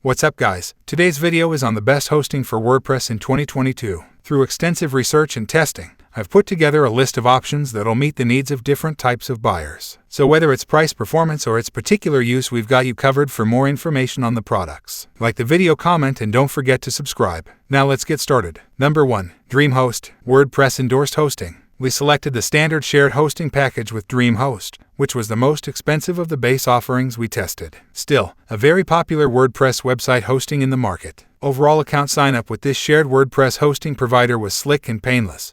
What's up guys? Today's video is on the best hosting for WordPress in 2022. Through extensive research and testing, I've put together a list of options that'll meet the needs of different types of buyers. So whether it's price, performance, or its particular use, we've got you covered. For more information on the products, like the video, comment, and don't forget to subscribe. Now let's get started. Number 1. DreamHost, WordPress endorsed hosting. We selected the standard shared hosting package with DreamHost, which was the most expensive of the base offerings we tested. Still, a very popular WordPress website hosting in the market. Overall account sign-up with this shared WordPress hosting provider was slick and painless,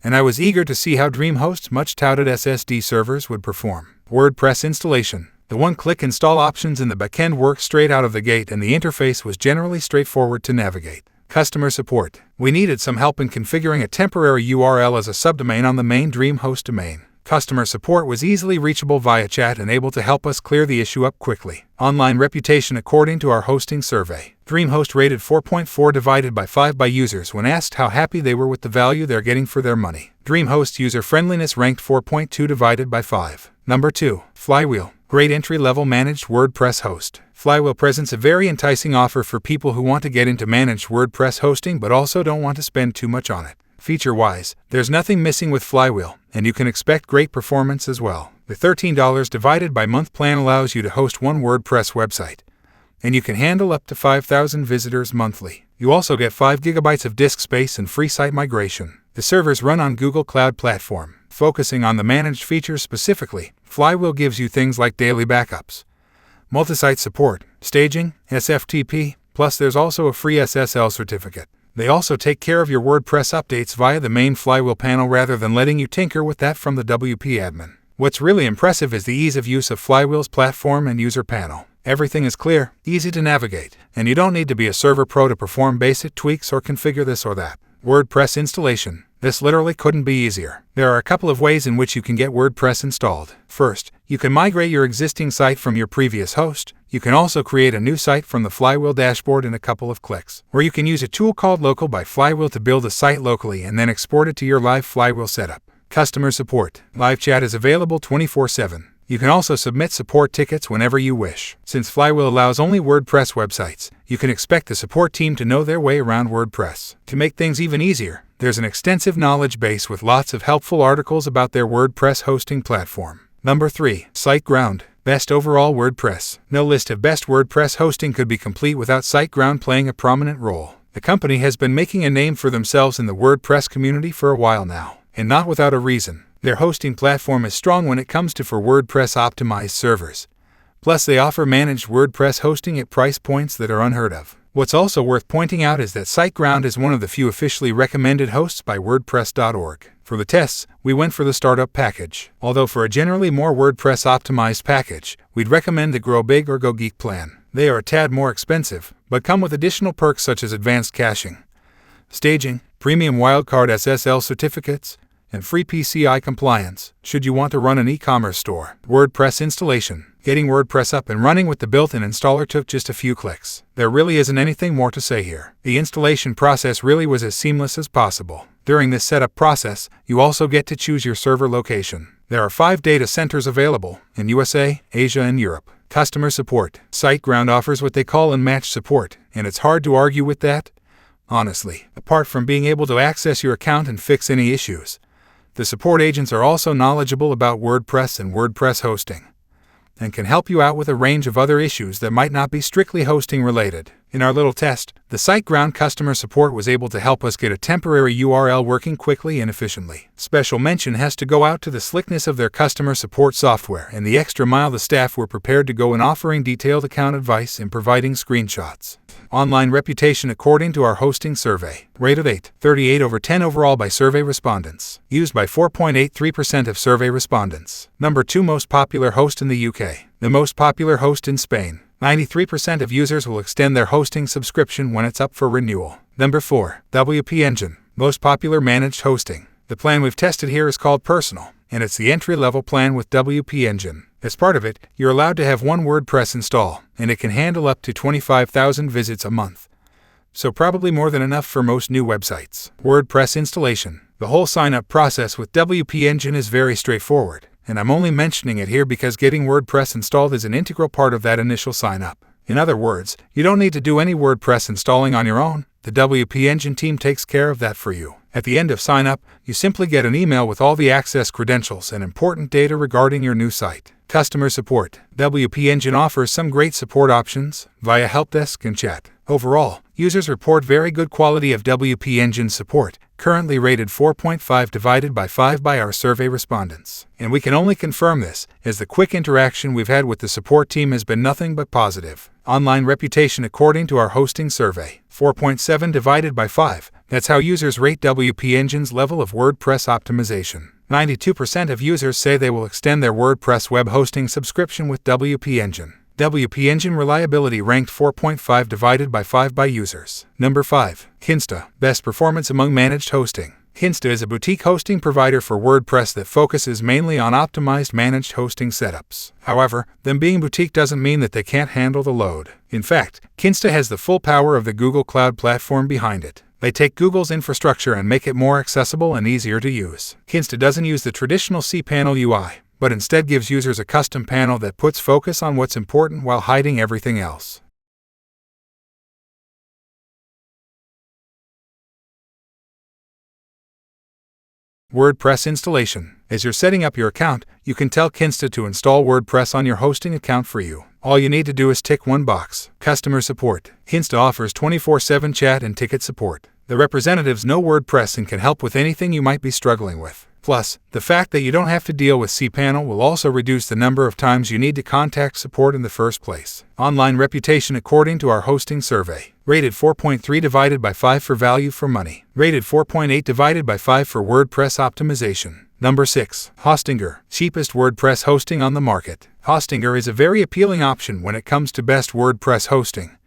and I was eager to see how DreamHost's much-touted SSD servers would perform. WordPress installation. The one-click install options in the backend worked straight out of the gate, and the interface was generally straightforward to navigate. Customer support. We needed some help in configuring a temporary URL as a subdomain on the main DreamHost domain. Customer support was easily reachable via chat and able to help us clear the issue up quickly. Online reputation. According to our hosting survey, DreamHost rated 4.4 divided by 5 by users when asked how happy they were with the value they're getting for their money. DreamHost user friendliness ranked 4.2 divided by 5. Number 2. Flywheel. Great entry-level managed WordPress host. Flywheel presents a very enticing offer for people who want to get into managed WordPress hosting but also don't want to spend too much on it. Feature-wise, there's nothing missing with Flywheel, and you can expect great performance as well. The $13 divided by month plan allows you to host one WordPress website, and you can handle up to 5,000 visitors monthly. You also get 5 GB of disk space and free site migration. The servers run on Google Cloud Platform. Focusing on the managed features specifically, Flywheel gives you things like daily backups, multi-site support, staging, SFTP, plus there's also a free SSL certificate. They also take care of your WordPress updates via the main Flywheel panel rather than letting you tinker with that from the WP admin. What's really impressive is the ease of use of Flywheel's platform and user panel. Everything is clear, easy to navigate, and you don't need to be a server pro to perform basic tweaks or configure this or that. WordPress installation. This literally couldn't be easier. There are a couple of ways in which you can get WordPress installed. First, you can migrate your existing site from your previous host. You can also create a new site from the Flywheel dashboard in a couple of clicks. Or you can use a tool called Local by Flywheel to build a site locally and then export it to your live Flywheel setup. Customer support. Live chat is available 24/7. You can also submit support tickets whenever you wish. Since Flywheel allows only WordPress websites, you can expect the support team to know their way around WordPress. To make things even easier, there's an extensive knowledge base with lots of helpful articles about their WordPress hosting platform. Number 3. Siteground. Best overall WordPress. No list of best WordPress hosting could be complete without Siteground playing a prominent role. The company has been making a name for themselves in the WordPress community for a while now, and not without a reason. Their hosting platform is strong when it comes to for WordPress optimized servers. Plus, they offer managed WordPress hosting at price points that are unheard of. What's also worth pointing out is that Siteground is one of the few officially recommended hosts by WordPress.org. For the tests, we went for the startup package. Although for a generally more WordPress optimized package, we'd recommend the Grow Big or Go Geek plan. They are a tad more expensive, but come with additional perks such as advanced caching, staging, premium wildcard SSL certificates, and free PCI compliance, should you want to run an e-commerce store. WordPress installation. Getting WordPress up and running with the built-in installer took just a few clicks. There really isn't anything more to say here. The installation process really was as seamless as possible. During this setup process, you also get to choose your server location. There are 5 data centers available in USA, Asia, and Europe. Customer support. Siteground offers what they call unmatched support, and it's hard to argue with that. Honestly, apart from being able to access your account and fix any issues, the support agents are also knowledgeable about WordPress and WordPress hosting, and can help you out with a range of other issues that might not be strictly hosting related. In our little test, the Siteground customer support was able to help us get a temporary URL working quickly and efficiently. Special mention has to go out to the slickness of their customer support software and the extra mile the staff were prepared to go in offering detailed account advice and providing screenshots. Online reputation. According to our hosting survey, rated 8, 38 over 10 overall by survey respondents. Used by 4.83% of survey respondents. Number 2 most popular host in the UK. The most popular host in Spain. 93% of users will extend their hosting subscription when it's up for renewal. Number 4. WP Engine. Most popular managed hosting. The plan we've tested here is called Personal, and it's the entry-level plan with WP Engine. As part of it, you're allowed to have one WordPress install, and it can handle up to 25,000 visits a month. So probably more than enough for most new websites. WordPress installation. The whole sign-up process with WP Engine is very straightforward, and I'm only mentioning it here because getting WordPress installed is an integral part of that initial sign-up. In other words, you don't need to do any WordPress installing on your own. The WP Engine team takes care of that for you. At the end of sign up, you simply get an email with all the access credentials and important data regarding your new site. Customer support. WP Engine offers some great support options via help desk and chat. Overall, users report very good quality of WP Engine support, currently rated 4.5 divided by 5 by our survey respondents. And we can only confirm this, as the quick interaction we've had with the support team has been nothing but positive. Online reputation according to our hosting survey, 4.7 divided by 5. That's how users rate WP Engine's level of WordPress optimization. 92% of users say they will extend their WordPress web hosting subscription with WP Engine. WP Engine reliability ranked 4.5 divided by 5 by users. Number 5. Kinsta. Best performance among managed hosting. Kinsta is a boutique hosting provider for WordPress that focuses mainly on optimized managed hosting setups. However, them being boutique doesn't mean that they can't handle the load. In fact, Kinsta has the full power of the Google Cloud platform behind it. They take Google's infrastructure and make it more accessible and easier to use. Kinsta doesn't use the traditional cPanel UI, but instead gives users a custom panel that puts focus on what's important while hiding everything else. WordPress installation. As you're setting up your account, you can tell Kinsta to install WordPress on your hosting account for you. All you need to do is tick one box. Customer support. Kinsta offers 24/7 chat and ticket support. The representatives know WordPress and can help with anything you might be struggling with. Plus, the fact that you don't have to deal with cPanel will also reduce the number of times you need to contact support in the first place. Online reputation according to our hosting survey. Rated 4.3 divided by 5 for value for money. Rated 4.8 divided by 5 for WordPress optimization. Number 6. HostGator. Cheapest WordPress hosting on the market. HostGator is a very appealing option when it comes to best WordPress hosting,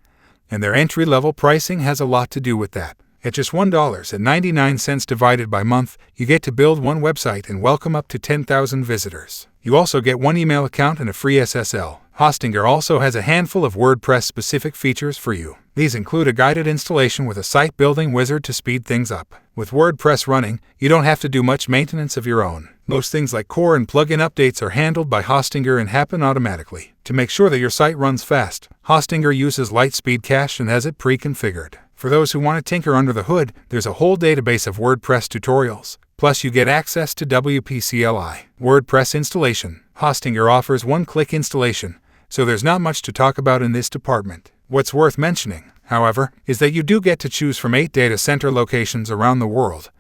and their entry-level pricing has a lot to do with that. At just $1.99 divided by month, you get to build one website and welcome up to 10,000 visitors. You also get one email account and a free SSL. HostGator also has a handful of WordPress-specific features for you. These include a guided installation with a site-building wizard to speed things up. With WordPress running, you don't have to do much maintenance of your own. Most things like core and plugin updates are handled by HostGator and happen automatically. To make sure that your site runs fast, HostGator uses Lightspeed Cache and has it pre-configured. For those who want to tinker under the hood, there's a whole database of WordPress tutorials. Plus, you get access to WP CLI. WordPress installation. HostGator offers one-click installation, so there's not much to talk about in this department. What's worth mentioning, however, is that you do get to choose from 8 data center locations around the world.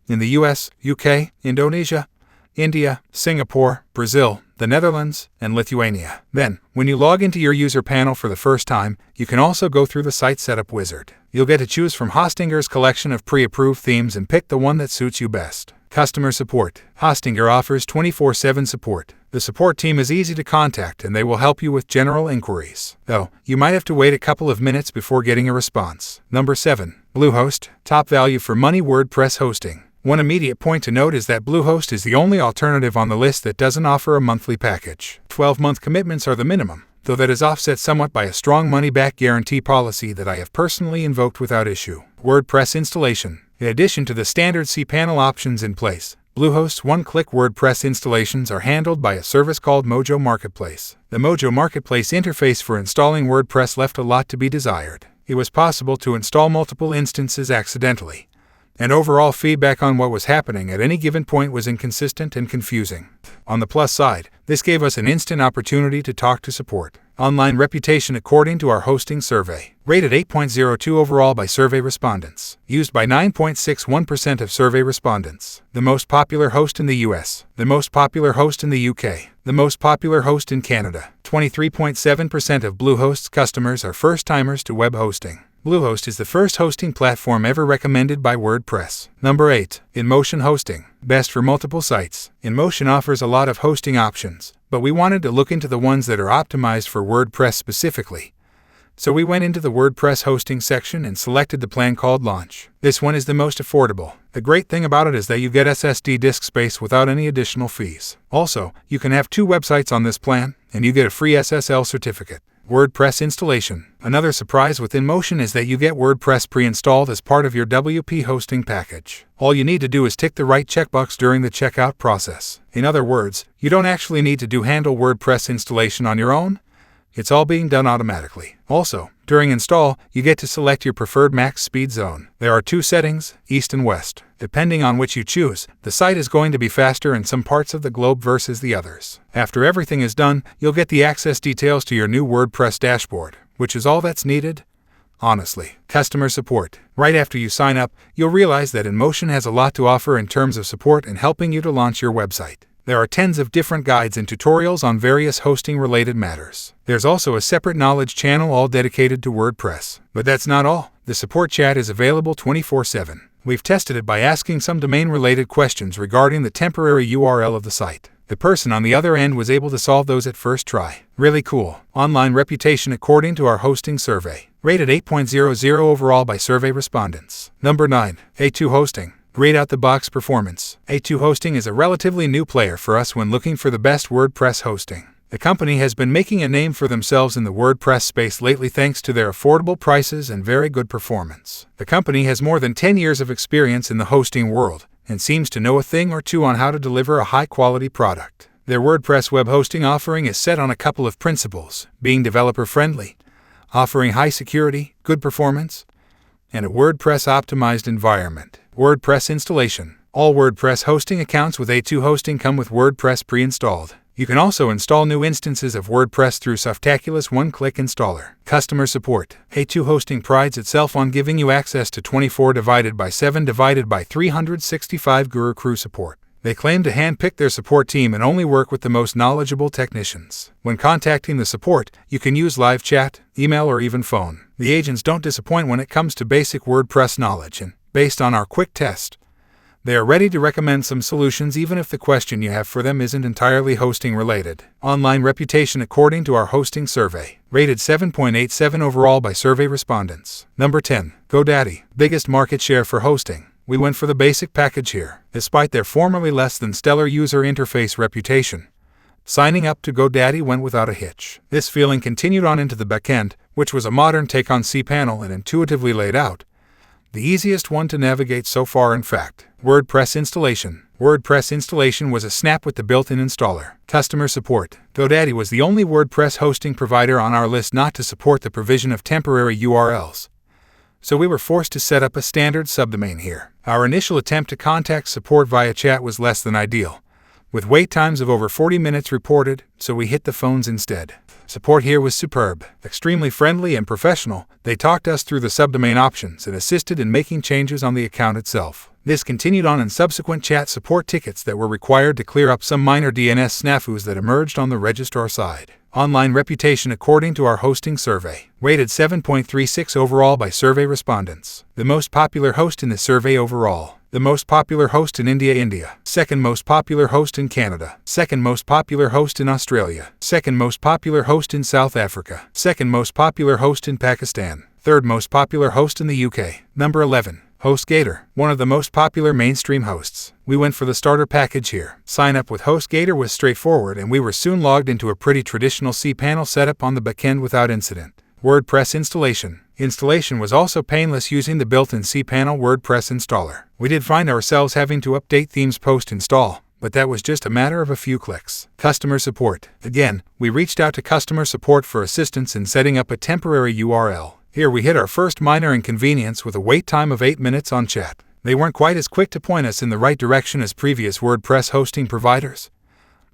In the US, UK, Indonesia, India, Singapore, Brazil, the Netherlands, and Lithuania. Then, when you log into your user panel for the first time, you can also go through the site setup wizard. You'll get to choose from HostGator's collection of pre-approved themes and pick the one that suits you best. Customer support. HostGator offers 24/7 support. The support team is easy to contact and they will help you with general inquiries. Though, you might have to wait a couple of minutes before getting a response. Number 7. Bluehost. Top value for money WordPress hosting. One immediate point to note is that Bluehost is the only alternative on the list that doesn't offer a monthly package. 12-month commitments are the minimum, though that is offset somewhat by a strong money-back guarantee policy that I have personally invoked without issue. WordPress installation. In addition to the standard cPanel options in place, Bluehost's one-click WordPress installations are handled by a service called Mojo Marketplace. The Mojo Marketplace interface for installing WordPress left a lot to be desired. It was possible to install multiple instances accidentally, and overall feedback on what was happening at any given point was inconsistent and confusing. On the plus side, this gave us an instant opportunity to talk to support. Online reputation according to our hosting survey. Rated 8.02 overall by survey respondents. Used by 9.61% of survey respondents. The most popular host in the US. The most popular host in the UK. The most popular host in Canada. 23.7% of Bluehost's customers are first-timers to web hosting. Bluehost is the first hosting platform ever recommended by WordPress. Number 8. InMotion hosting. Best for multiple sites. InMotion offers a lot of hosting options, but we wanted to look into the ones that are optimized for WordPress specifically. So we went into the WordPress hosting section and selected the plan called Launch. This one is the most affordable. The great thing about it is that you get SSD disk space without any additional fees. Also, you can have 2 websites on this plan, and you get a free SSL certificate. WordPress installation. Another surprise with InMotion is that you get WordPress pre-installed as part of your WP hosting package. All you need to do is tick the right checkbox during the checkout process. In other words, you don't actually need to handle WordPress installation on your own. It's all being done automatically. Also, during install, you get to select your preferred max speed zone. There are 2 settings, east and west. Depending on which you choose, the site is going to be faster in some parts of the globe versus the others. After everything is done, you'll get the access details to your new WordPress dashboard, which is all that's needed. Honestly, customer support. Right after you sign up, you'll realize that InMotion has a lot to offer in terms of support and helping you to launch your website. There are tens of different guides and tutorials on various hosting-related matters. There's also a separate knowledge channel all dedicated to WordPress. But that's not all. The support chat is available 24/7. We've tested it by asking some domain-related questions regarding the temporary URL of the site. The person on the other end was able to solve those at first try. Really cool. Online reputation according to our hosting survey. Rated 8.00 overall by survey respondents. Number 9. A2 Hosting. Great out-the-box performance. A2 Hosting is a relatively new player for us when looking for the best WordPress hosting. The company has been making a name for themselves in the WordPress space lately thanks to their affordable prices and very good performance. The company has more than 10 years of experience in the hosting world and seems to know a thing or two on how to deliver a high-quality product. Their WordPress web hosting offering is set on a couple of principles: being developer-friendly, offering high security, good performance, and a WordPress-optimized environment. WordPress installation. All WordPress hosting accounts with A2 Hosting come with WordPress pre-installed. You can also install new instances of WordPress through Softaculous one-click installer. Customer support. A2 Hosting prides itself on giving you access to 24/7/365 Guru Crew support. They claim to handpick their support team and only work with the most knowledgeable technicians. When contacting the support, you can use live chat, email, or even phone. The agents don't disappoint when it comes to basic WordPress knowledge, and based on our quick test, they are ready to recommend some solutions even if the question you have for them isn't entirely hosting related. Online reputation according to our hosting survey. Rated 7.87 overall by survey respondents. Number 10. GoDaddy. Biggest market share for hosting. We went for the basic package here. Despite their formerly less than stellar user interface reputation, signing up to GoDaddy went without a hitch. This feeling continued on into the backend, which was a modern take on cPanel and intuitively laid out. The easiest one to navigate so far, in fact. WordPress installation. WordPress installation was a snap with the built-in installer. Customer support. GoDaddy was the only WordPress hosting provider on our list not to support the provision of temporary URLs, so we were forced to set up a standard subdomain here. Our initial attempt to contact support via chat was less than ideal, with wait times of over 40 minutes reported, so we hit the phones instead. Support here was superb, extremely friendly and professional. They talked us through the subdomain options and assisted in making changes on the account itself. This continued on in subsequent chat support tickets that were required to clear up some minor DNS snafus that emerged on the registrar side. Online reputation according to our hosting survey. Rated 7.36 overall by survey respondents. The most popular host in the survey overall. The most popular host in India. Second most popular host in Canada. Second most popular host in Australia. Second most popular host in South Africa. Second most popular host in Pakistan. Third most popular host in the UK. Number 11. HostGator, one of the most popular mainstream hosts. We went for the starter package here. Sign up with HostGator was straightforward and we were soon logged into a pretty traditional cPanel setup on the backend without incident. WordPress installation. Installation was also painless using the built-in cPanel WordPress installer. We did find ourselves having to update themes post-install, but that was just a matter of a few clicks. Customer support. Again, we reached out to customer support for assistance in setting up a temporary URL. Here we hit our first minor inconvenience with a wait time of 8 minutes on chat. They weren't quite as quick to point us in the right direction as previous WordPress hosting providers,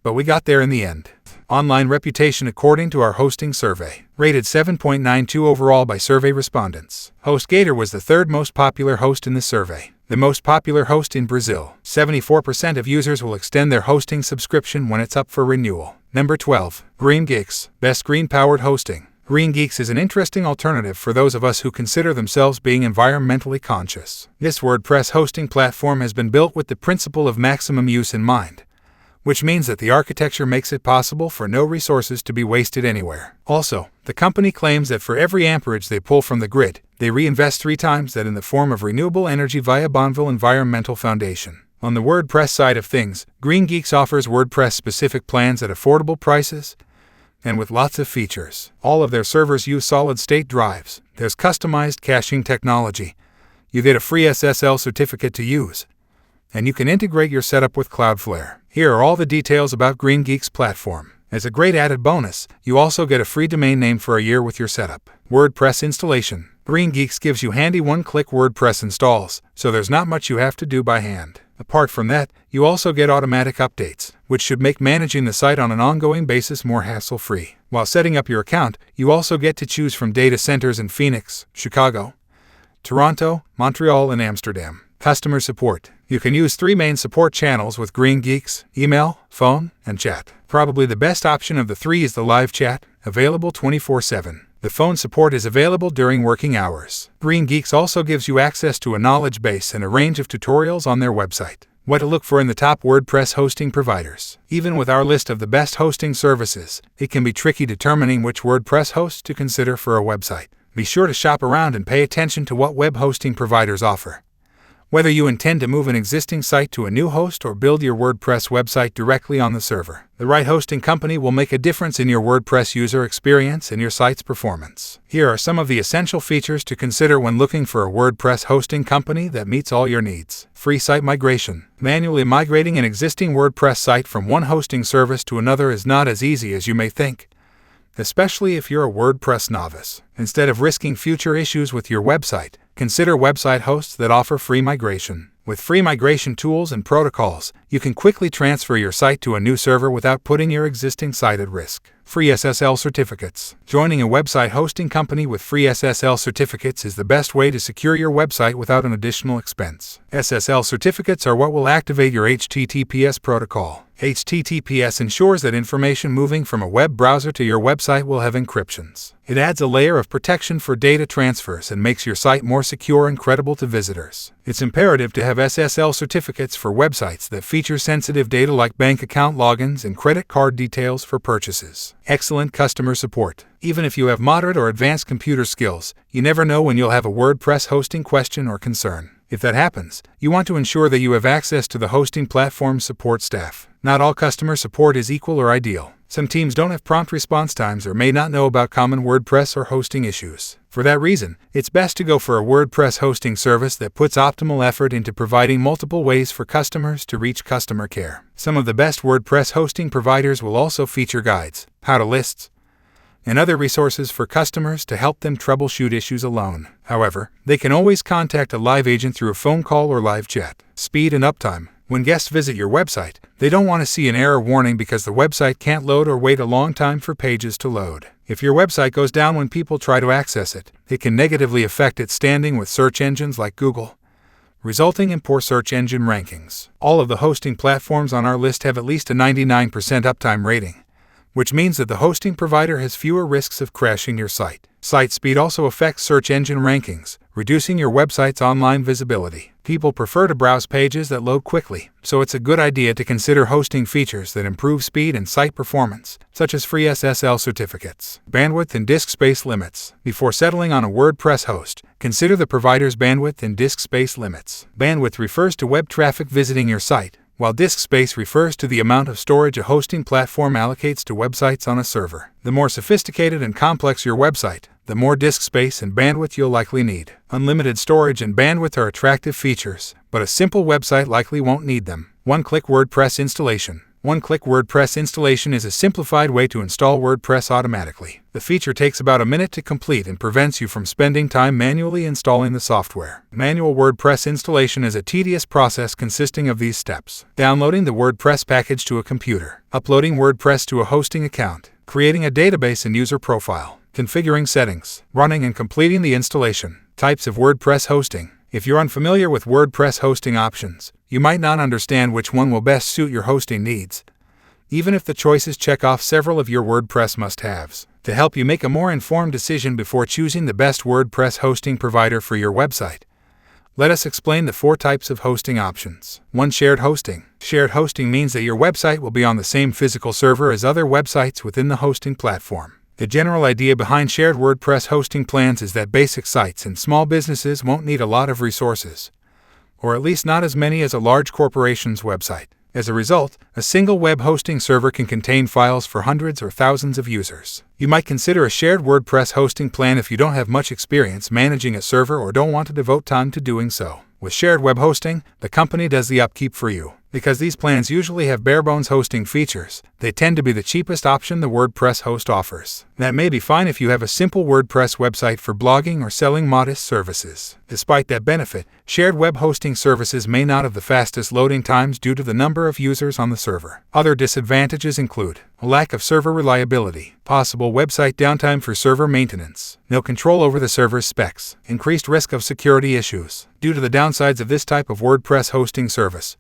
but we got there in the end. Online reputation according to our hosting survey. Rated 7.92 overall by survey respondents. HostGator was the third most popular host in the survey. The most popular host in Brazil. 74% of users will extend their hosting subscription when it's up for renewal. Number 12. GreenGeeks. Best green-powered hosting. GreenGeeks is an interesting alternative for those of us who consider themselves being environmentally conscious. This WordPress hosting platform has been built with the principle of maximum use in mind, which means that the architecture makes it possible for no resources to be wasted anywhere. Also, the company claims that for every amperage they pull from the grid, they reinvest 3 times that in the form of renewable energy via Bonneville Environmental Foundation. On the WordPress side of things, GreenGeeks offers WordPress-specific plans at affordable prices and with lots of features. All of their servers use solid-state drives. There's customized caching technology. You get a free SSL certificate to use, and you can integrate your setup with Cloudflare. Here are all the details about GreenGeeks' platform. As a great added bonus, you also get a free domain name for a year with your setup. WordPress installation. GreenGeeks gives you handy one-click WordPress installs, so there's not much you have to do by hand. Apart from that, you also get automatic updates, which should make managing the site on an ongoing basis more hassle-free. While setting up your account, you also get to choose from data centers in Phoenix, Chicago, Toronto, Montreal, and Amsterdam. Customer support. You can use 3 main support channels with GreenGeeks: email, phone, and chat. Probably the best option of the 3 is the live chat, available 24/7. The phone support is available during working hours. GreenGeeks also gives you access to a knowledge base and a range of tutorials on their website. What to look for in the top WordPress hosting providers. Even with our list of the best hosting services, it can be tricky determining which WordPress host to consider for a website. Be sure to shop around and pay attention to what web hosting providers offer. Whether you intend to move an existing site to a new host or build your WordPress website directly on the server, the right hosting company will make a difference in your WordPress user experience and your site's performance. Here are some of the essential features to consider when looking for a WordPress hosting company that meets all your needs. Free site migration. Manually migrating an existing WordPress site from one hosting service to another is not as easy as you may think, especially if you're a WordPress novice. Instead of risking future issues with your website, consider website hosts that offer free migration. With free migration tools and protocols, you can quickly transfer your site to a new server without putting your existing site at risk. Free SSL certificates. Joining a website hosting company with free SSL certificates is the best way to secure your website without an additional expense. SSL certificates are what will activate your HTTPS protocol. HTTPS ensures that information moving from a web browser to your website will have encryptions. It adds a layer of protection for data transfers and makes your site more secure and credible to visitors. It's imperative to have SSL certificates for websites that feature sensitive data like bank account logins and credit card details for purchases. Excellent customer support. Even if you have moderate or advanced computer skills, you never know when you'll have a WordPress hosting question or concern. If that happens, you want to ensure that you have access to the hosting platform's support staff. Not all customer support is equal or ideal. Some teams don't have prompt response times or may not know about common WordPress or hosting issues. For that reason, it's best to go for a WordPress hosting service that puts optimal effort into providing multiple ways for customers to reach customer care. Some of the best WordPress hosting providers will also feature guides, how-to lists, and other resources for customers to help them troubleshoot issues alone. However, they can always contact a live agent through a phone call or live chat. Speed and uptime. When guests visit your website, they don't want to see an error warning because the website can't load or wait a long time for pages to load. If your website goes down when people try to access it, it can negatively affect its standing with search engines like Google, resulting in poor search engine rankings. All of the hosting platforms on our list have at least a 99% uptime rating, which means that the hosting provider has fewer risks of crashing your site. Site speed also affects search engine rankings, reducing your website's online visibility. People prefer to browse pages that load quickly, so it's a good idea to consider hosting features that improve speed and site performance, such as free SSL certificates. Bandwidth and disk space limits. Before settling on a WordPress host, consider the provider's bandwidth and disk space limits. Bandwidth refers to web traffic visiting your site, while disk space refers to the amount of storage a hosting platform allocates to websites on a server. The more sophisticated and complex your website, the more disk space and bandwidth you'll likely need. Unlimited storage and bandwidth are attractive features, but a simple website likely won't need them. One-click WordPress installation. One-click WordPress installation is a simplified way to install WordPress automatically. The feature takes about a minute to complete and prevents you from spending time manually installing the software. Manual WordPress installation is a tedious process consisting of these steps: downloading the WordPress package to a computer, uploading WordPress to a hosting account, creating a database and user profile, configuring settings, running and completing the installation. Types of WordPress hosting. If you're unfamiliar with WordPress hosting options, you might not understand which one will best suit your hosting needs, even if the choices check off several of your WordPress must-haves. To help you make a more informed decision before choosing the best WordPress hosting provider for your website, let us explain the 4 types of hosting options. 1. Shared hosting. Shared hosting means that your website will be on the same physical server as other websites within the hosting platform. The general idea behind shared WordPress hosting plans is that basic sites and small businesses won't need a lot of resources, or at least not as many as a large corporation's website. As a result, a single web hosting server can contain files for hundreds or thousands of users. You might consider a shared WordPress hosting plan if you don't have much experience managing a server or don't want to devote time to doing so. With shared web hosting, the company does the upkeep for you. Because these plans usually have bare-bones hosting features, they tend to be the cheapest option the WordPress host offers. That may be fine if you have a simple WordPress website for blogging or selling modest services. Despite that benefit, shared web hosting services may not have the fastest loading times due to the number of users on the server. Other disadvantages include a lack of server reliability, possible website downtime for server maintenance, no control over the server's specs, increased risk of security issues. Due to the downsides of this type of WordPress hosting service,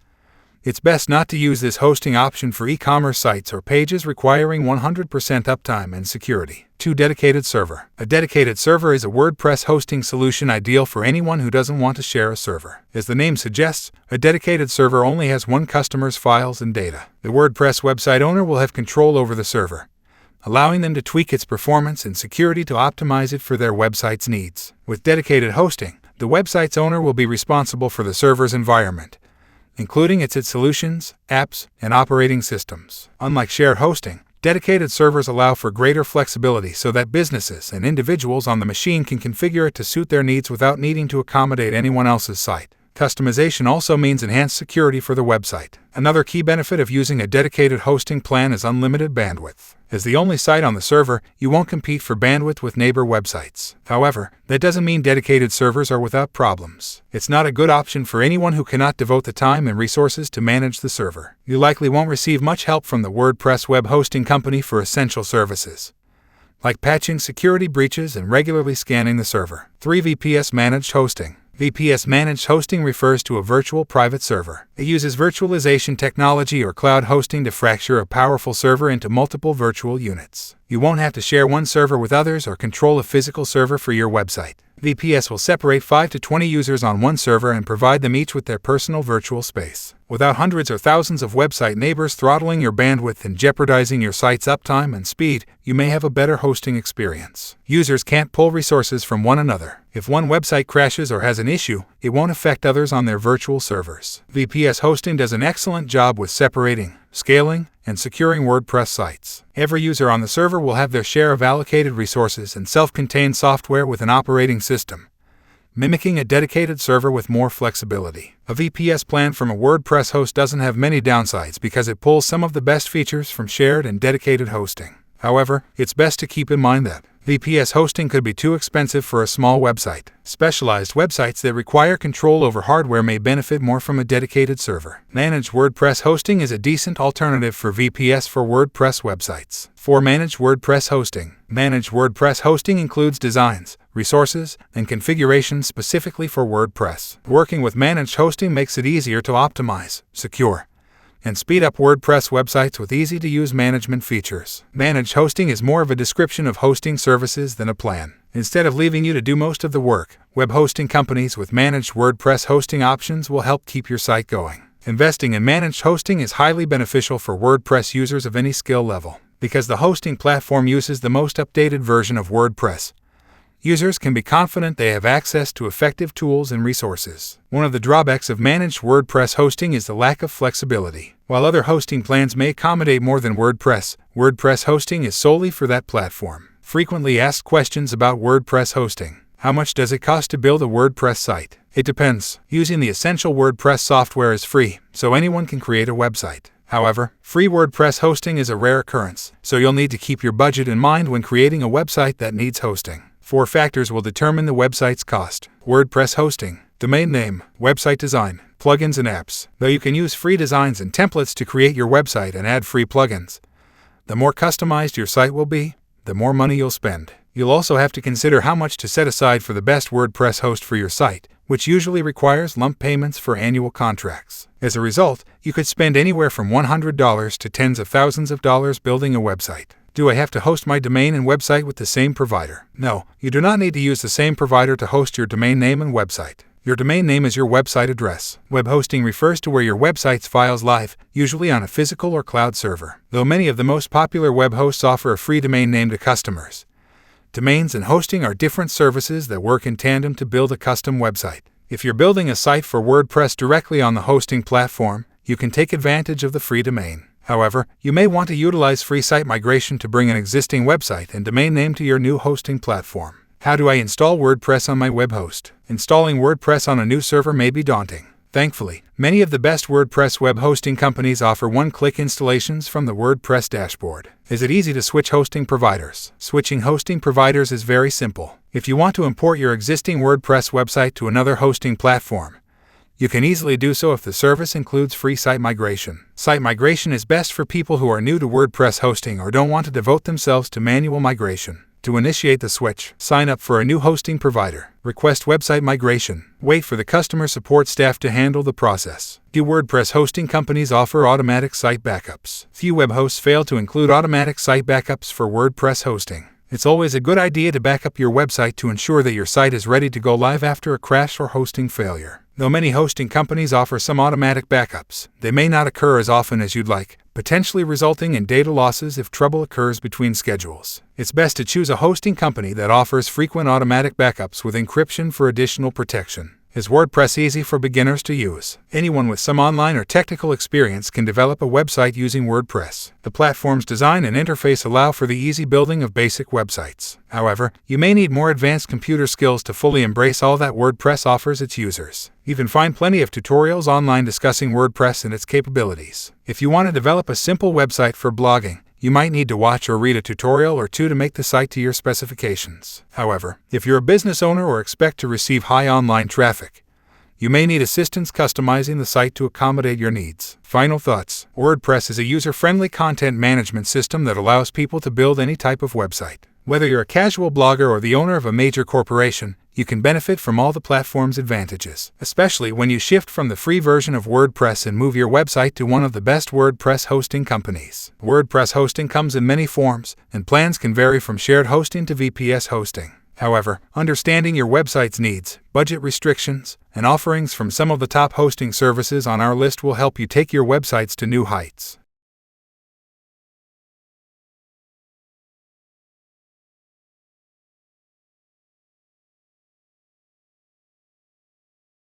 it's best not to use this hosting option for e-commerce sites or pages requiring 100% uptime and security. 2. Dedicated server. A dedicated server is a WordPress hosting solution ideal for anyone who doesn't want to share a server. As the name suggests, a dedicated server only has one customer's files and data. The WordPress website owner will have control over the server, allowing them to tweak its performance and security to optimize it for their website's needs. With dedicated hosting, the website's owner will be responsible for the server's environment, including its solutions, apps, and operating systems. Unlike shared hosting, dedicated servers allow for greater flexibility so that businesses and individuals on the machine can configure it to suit their needs without needing to accommodate anyone else's site. Customization also means enhanced security for the website. Another key benefit of using a dedicated hosting plan is unlimited bandwidth. As the only site on the server, you won't compete for bandwidth with neighbor websites. However, that doesn't mean dedicated servers are without problems. It's not a good option for anyone who cannot devote the time and resources to manage the server. You likely won't receive much help from the WordPress web hosting company for essential services, like patching security breaches and regularly scanning the server. 3. VPS Managed Hosting. VPS Managed Hosting refers to a virtual private server. It uses virtualization technology or cloud hosting to fracture a powerful server into multiple virtual units. You won't have to share one server with others or control a physical server for your website. VPS will separate 5 to 20 users on one server and provide them each with their personal virtual space. Without hundreds or thousands of website neighbors throttling your bandwidth and jeopardizing your site's uptime and speed, you may have a better hosting experience. Users can't pull resources from one another. If one website crashes or has an issue, it won't affect others on their virtual servers. VPS hosting does an excellent job with separating, scaling, and securing WordPress sites. Every user on the server will have their share of allocated resources and self-contained software with an operating system, mimicking a dedicated server with more flexibility. A VPS plan from a WordPress host doesn't have many downsides because it pulls some of the best features from shared and dedicated hosting. However, it's best to keep in mind that VPS hosting could be too expensive for a small website. Specialized websites that require control over hardware may benefit more from a dedicated server. Managed WordPress hosting is a decent alternative for VPS for WordPress websites. 4. Managed WordPress hosting. Managed WordPress hosting includes designs, resources, and configurations specifically for WordPress. Working with managed hosting makes it easier to optimize, secure, and speed up WordPress websites with easy-to-use management features. Managed hosting is more of a description of hosting services than a plan. Instead of leaving you to do most of the work, web hosting companies with managed WordPress hosting options will help keep your site going. Investing in managed hosting is highly beneficial for WordPress users of any skill level. Because the hosting platform uses the most updated version of WordPress, users can be confident they have access to effective tools and resources. One of the drawbacks of managed WordPress hosting is the lack of flexibility. While other hosting plans may accommodate more than WordPress, WordPress hosting is solely for that platform. Frequently asked questions about WordPress hosting. How much does it cost to build a WordPress site? It depends. Using the essential WordPress software is free, so anyone can create a website. However, free WordPress hosting is a rare occurrence, so you'll need to keep your budget in mind when creating a website that needs hosting. 4 factors will determine the website's cost. WordPress hosting, domain name, website design, plugins and apps. Though you can use free designs and templates to create your website and add free plugins, the more customized your site will be, the more money you'll spend. You'll also have to consider how much to set aside for the best WordPress host for your site, which usually requires lump payments for annual contracts. As a result, you could spend anywhere from $100 to tens of thousands of dollars building a website. Do I have to host my domain and website with the same provider? No, you do not need to use the same provider to host your domain name and website. Your domain name is your website address. Web hosting refers to where your website's files live, usually on a physical or cloud server. Though many of the most popular web hosts offer a free domain name to customers, domains and hosting are different services that work in tandem to build a custom website. If you're building a site for WordPress directly on the hosting platform, you can take advantage of the free domain. However, you may want to utilize free site migration to bring an existing website and domain name to your new hosting platform. How do I install WordPress on my web host? Installing WordPress on a new server may be daunting. Thankfully, many of the best WordPress web hosting companies offer one-click installations from the WordPress dashboard. Is it easy to switch hosting providers? Switching hosting providers is very simple. If you want to import your existing WordPress website to another hosting platform, you can easily do so if the service includes free site migration. Site migration is best for people who are new to WordPress hosting or don't want to devote themselves to manual migration. To initiate the switch, sign up for a new hosting provider. Request website migration. Wait for the customer support staff to handle the process. Do WordPress hosting companies offer automatic site backups? Few web hosts fail to include automatic site backups for WordPress hosting. It's always a good idea to back up your website to ensure that your site is ready to go live after a crash or hosting failure. Though many hosting companies offer some automatic backups, they may not occur as often as you'd like, potentially resulting in data losses if trouble occurs between schedules. It's best to choose a hosting company that offers frequent automatic backups with encryption for additional protection. Is WordPress easy for beginners to use? Anyone with some online or technical experience can develop a website using WordPress. The platform's design and interface allow for the easy building of basic websites. However, you may need more advanced computer skills to fully embrace all that WordPress offers its users. You can find plenty of tutorials online discussing WordPress and its capabilities. If you want to develop a simple website for blogging, you might need to watch or read a tutorial or two to make the site to your specifications. However, if you're a business owner or expect to receive high online traffic, you may need assistance customizing the site to accommodate your needs. Final thoughts. WordPress is a user-friendly content management system that allows people to build any type of website. Whether you're a casual blogger or the owner of a major corporation, you can benefit from all the platform's advantages, especially when you shift from the free version of WordPress and move your website to one of the best WordPress hosting companies. WordPress hosting comes in many forms, and plans can vary from shared hosting to VPS hosting. However, understanding your website's needs, budget restrictions, and offerings from some of the top hosting services on our list will help you take your websites to new heights.